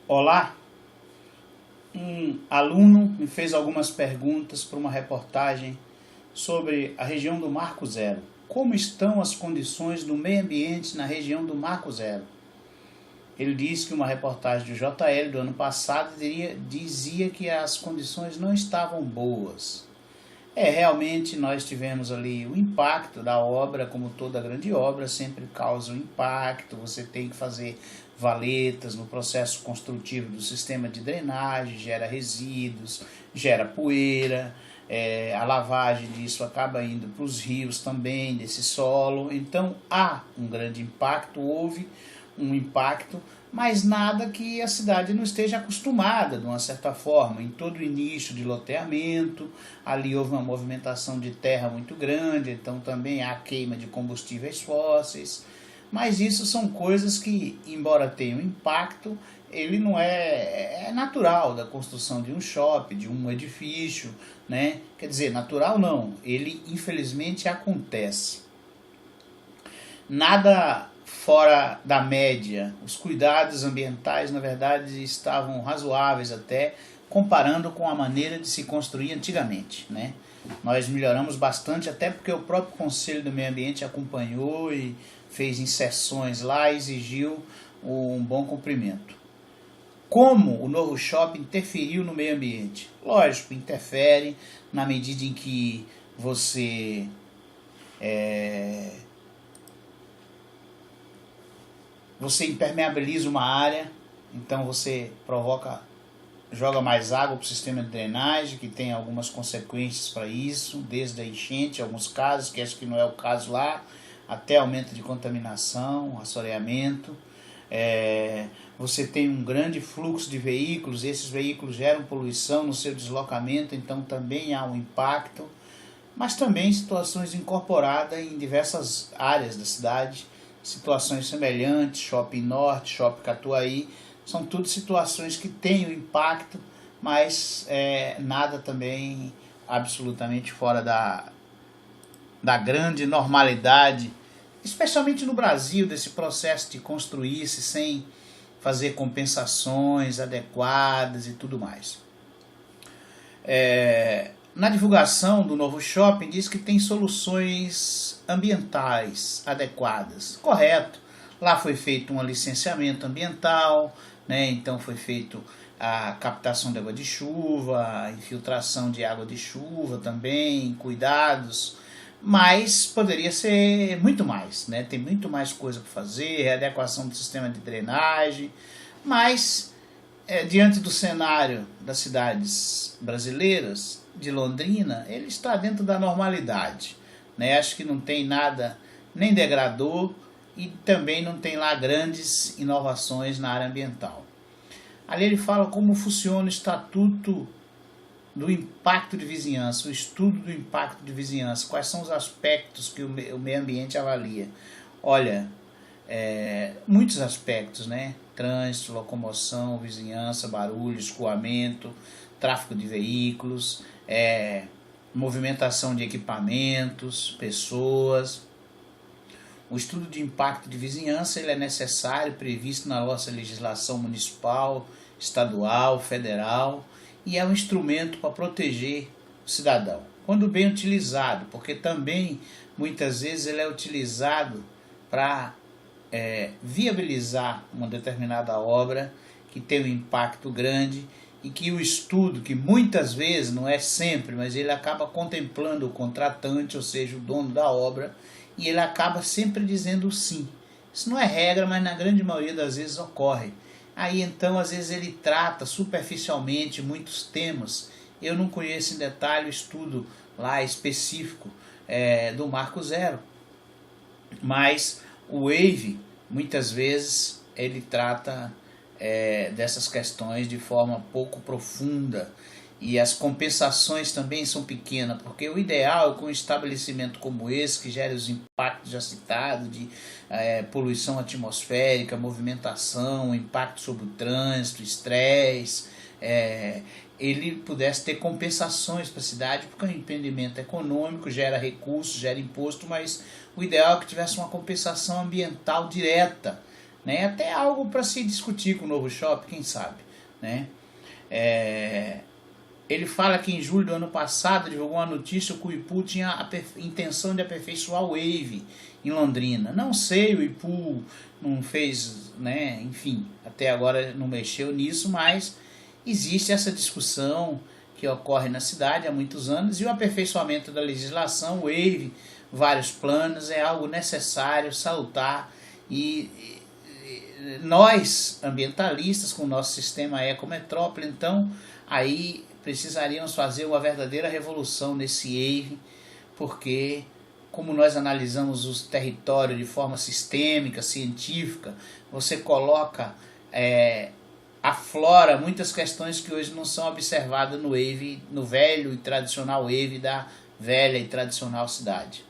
Olá, um aluno me fez algumas perguntas para uma reportagem sobre a região do Marco Zero. Como estão as condições do meio ambiente na região do Marco Zero? Ele disse que uma reportagem do JL do ano passado dizia que as condições não estavam boas. Realmente nós tivemos ali o impacto da obra, como toda grande obra, sempre causa um impacto. Você tem que fazer valetas no processo construtivo do sistema de drenagem, gera resíduos, gera poeira, a lavagem disso acaba indo para os rios também, desse solo. Então há um grande impacto, houve um impacto, mas nada que a cidade não esteja acostumada, de uma certa forma. Em todo o início de loteamento, ali houve uma movimentação de terra muito grande, então também há queima de combustíveis fósseis, mas isso são coisas que, embora tenham impacto, ele não é natural da construção de um shopping, de um edifício, né? Quer dizer, natural não, ele infelizmente acontece. Nada fora da média. Os cuidados ambientais, na verdade, estavam razoáveis até, comparando com a maneira de se construir antigamente, né? Nós melhoramos bastante, até porque o próprio Conselho do Meio Ambiente acompanhou e fez inserções lá e exigiu um bom cumprimento. Como o novo shopping interferiu no meio ambiente? Lógico, interfere na medida em que você impermeabiliza uma área, então você joga mais água para o sistema de drenagem, que tem algumas consequências para isso, desde a enchente, em alguns casos, que acho que não é o caso lá, até aumento de contaminação, assoreamento. Você tem um grande fluxo de veículos, esses veículos geram poluição no seu deslocamento, então também há um impacto, mas também situações incorporadas em diversas áreas da cidade, situações semelhantes, Shopping Norte, Shopping Catuaí, são tudo situações que têm o impacto, mas nada também absolutamente fora da grande normalidade, especialmente no Brasil, desse processo de construir-se sem fazer compensações adequadas e tudo mais. Na divulgação do novo shopping diz que tem soluções ambientais adequadas. Correto, lá foi feito um licenciamento ambiental, né? Então foi feito a captação de água de chuva, a infiltração de água de chuva também, cuidados, mas poderia ser muito mais, né? Tem muito mais coisa para fazer, readequação do sistema de drenagem, mas diante do cenário das cidades brasileiras, de Londrina, ele está dentro da normalidade, né? Acho que não tem nada, nem degradou, e também não tem lá grandes inovações na área ambiental. Ali ele fala como funciona o Estatuto do Impacto de Vizinhança, o estudo do impacto de vizinhança, quais são os aspectos que o meio ambiente avalia. Olha, muitos aspectos, né? Trânsito, locomoção, vizinhança, barulho, escoamento, tráfego de veículos, movimentação de equipamentos, pessoas. O estudo de impacto de vizinhança ele é necessário, previsto na nossa legislação municipal, estadual, federal, e é um instrumento para proteger o cidadão, quando bem utilizado, porque também muitas vezes ele é utilizado para viabilizar uma determinada obra que tem um impacto grande e que o estudo, que muitas vezes, não é sempre, mas ele acaba contemplando o contratante, ou seja, o dono da obra, e ele acaba sempre dizendo sim. Isso não é regra, mas na grande maioria das vezes ocorre. Aí então, às vezes ele trata superficialmente muitos temas. Eu não conheço em detalhe o estudo lá específico do Marco Zero, mas o WAVE, muitas vezes, ele trata dessas questões de forma pouco profunda, e as compensações também são pequenas, porque o ideal é que um estabelecimento como esse, que gera os impactos já citados, de poluição atmosférica, movimentação, impacto sobre o trânsito, estresse, ele pudesse ter compensações para a cidade, porque é um empreendimento econômico, gera recursos, gera imposto, mas o ideal é que tivesse uma compensação ambiental direta, né? Até algo para se discutir com o novo shopping, quem sabe, né? Ele fala que em julho do ano passado divulgou uma notícia que o Ipu tinha a intenção de aperfeiçoar o Wave em Londrina. Não sei, o Ipu não fez, né? Enfim, até agora não mexeu nisso, mas existe essa discussão que ocorre na cidade há muitos anos, e o aperfeiçoamento da legislação, o Wave, vários planos, é algo necessário, salutar, e nós, ambientalistas, com o nosso sistema ecometrópole, então, aí precisaríamos fazer uma verdadeira revolução nesse Wave, porque como nós analisamos os territórios de forma sistêmica, científica, você coloca, aflora muitas questões que hoje não são observadas no Wave, no velho e tradicional Wave da velha e tradicional cidade.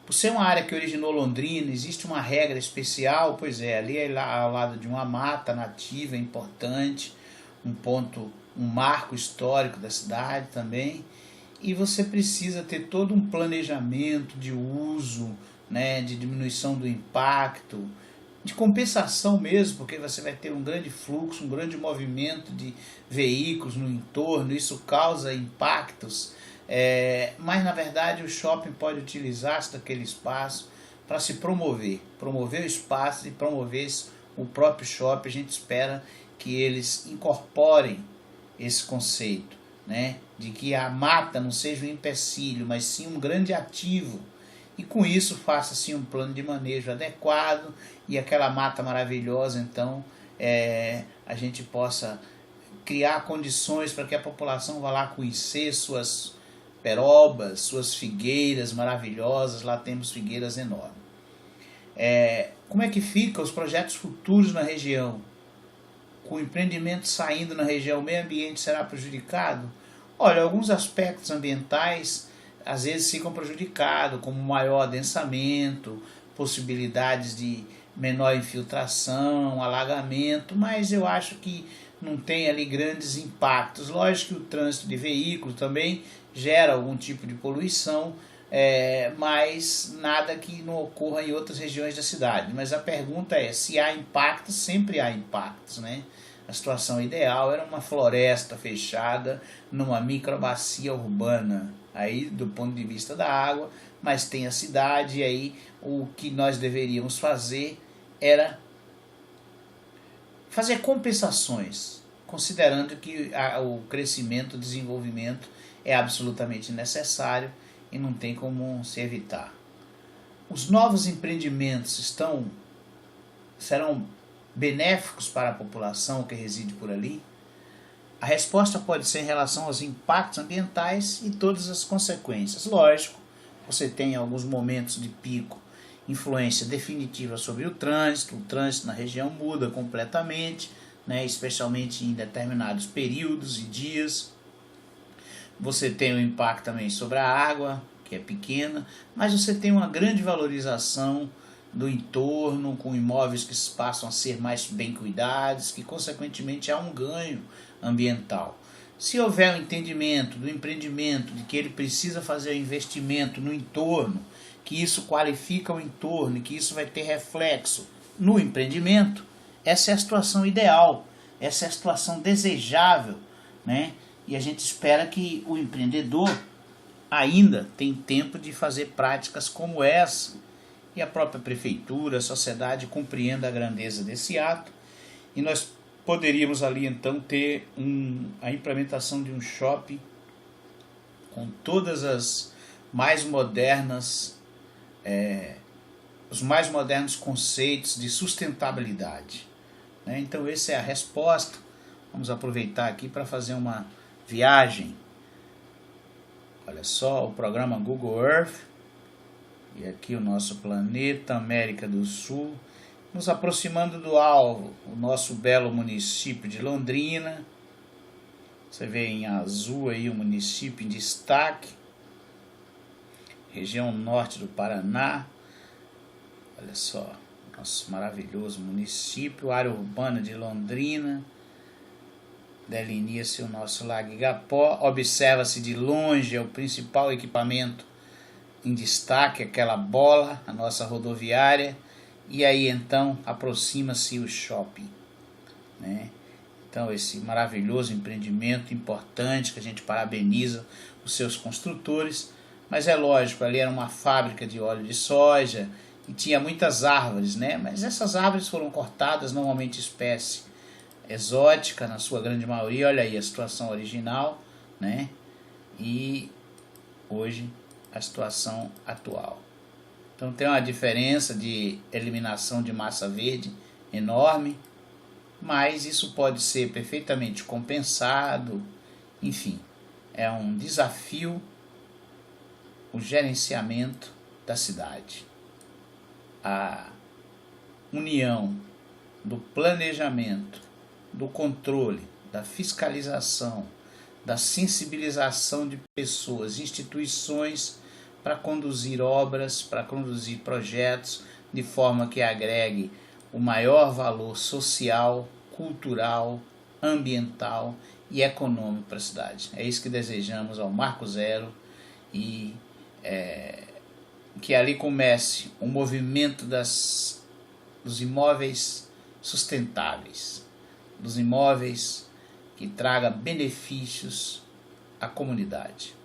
Por ser uma área que originou Londrina, existe uma regra especial, pois é, ali é ao lado de uma mata nativa importante, um ponto, um marco histórico da cidade também, e você precisa ter todo um planejamento de uso, né, de diminuição do impacto, de compensação mesmo, porque você vai ter um grande fluxo, um grande movimento de veículos no entorno, isso causa impactos, mas na verdade o shopping pode utilizar-se daquele espaço para se promover o espaço e promover o próprio shopping. A gente espera que eles incorporem esse conceito, né, de que a mata não seja um empecilho, mas sim um grande ativo, e com isso faça-se um plano de manejo adequado, e aquela mata maravilhosa, então, a gente possa criar condições para que a população vá lá conhecer suas perobas, suas figueiras maravilhosas. Lá temos figueiras enormes. Como é que ficam os projetos futuros na região? Com o empreendimento saindo na região, o meio ambiente será prejudicado? Olha, alguns aspectos ambientais às vezes ficam prejudicados, como maior adensamento, possibilidades de menor infiltração, alagamento, mas eu acho que não tem ali grandes impactos. Lógico que o trânsito de veículos também gera algum tipo de poluição, mas nada que não ocorra em outras regiões da cidade. Mas a pergunta é, se há impactos, sempre há impactos, né? A situação ideal era uma floresta fechada numa microbacia urbana, aí do ponto de vista da água, mas tem a cidade, e aí o que nós deveríamos fazer era fazer compensações, considerando que o crescimento, o desenvolvimento é absolutamente necessário e não tem como se evitar. Os novos empreendimentos serão benéficos para a população que reside por ali? A resposta pode ser em relação aos impactos ambientais e todas as consequências. Lógico, você tem em alguns momentos de pico influência definitiva sobre o trânsito na região muda completamente, né, especialmente em determinados períodos e dias. Você tem um impacto também sobre a água, que é pequena, mas você tem uma grande valorização do entorno, com imóveis que passam a ser mais bem cuidados, que consequentemente há um ganho ambiental. Se houver um entendimento do empreendimento, de que ele precisa fazer um investimento no entorno, que isso qualifica o entorno e que isso vai ter reflexo no empreendimento, essa é a situação ideal, essa é a situação desejável, né? E a gente espera que o empreendedor ainda tenha tempo de fazer práticas como essa, e a própria prefeitura, a sociedade compreenda a grandeza desse ato, e nós poderíamos ali então ter a implementação de um shopping com todas as mais modernas, os mais modernos conceitos de sustentabilidade, né? Então essa é a resposta. Vamos aproveitar aqui para fazer uma viagem. Olha só o programa Google Earth, e aqui o nosso planeta América do Sul, nos aproximando do alvo, o nosso belo município de Londrina. Você vê em azul aí o município em destaque, região norte do Paraná. Olha só, nosso maravilhoso município, área urbana de Londrina. Delinea-se o nosso Lago Igapó. Observa-se de longe, é o principal equipamento em destaque, aquela bola, a nossa rodoviária, e aí então aproxima-se o shopping, né? Então esse maravilhoso empreendimento importante que a gente parabeniza os seus construtores, mas é lógico, ali era uma fábrica de óleo de soja e tinha muitas árvores, né? Mas essas árvores foram cortadas, normalmente espécie exótica na sua grande maioria. Olha aí a situação original, né? E hoje a situação atual. Então tem uma diferença de eliminação de massa verde enorme, mas isso pode ser perfeitamente compensado. Enfim, é um desafio o gerenciamento da cidade. A união do planejamento, do controle, da fiscalização, da sensibilização de pessoas, instituições para conduzir obras, para conduzir projetos de forma que agregue o maior valor social, cultural, ambiental e econômico para a cidade. É isso que desejamos ao Marco Zero e que ali comece o movimento dos imóveis sustentáveis, dos imóveis que traga benefícios à comunidade.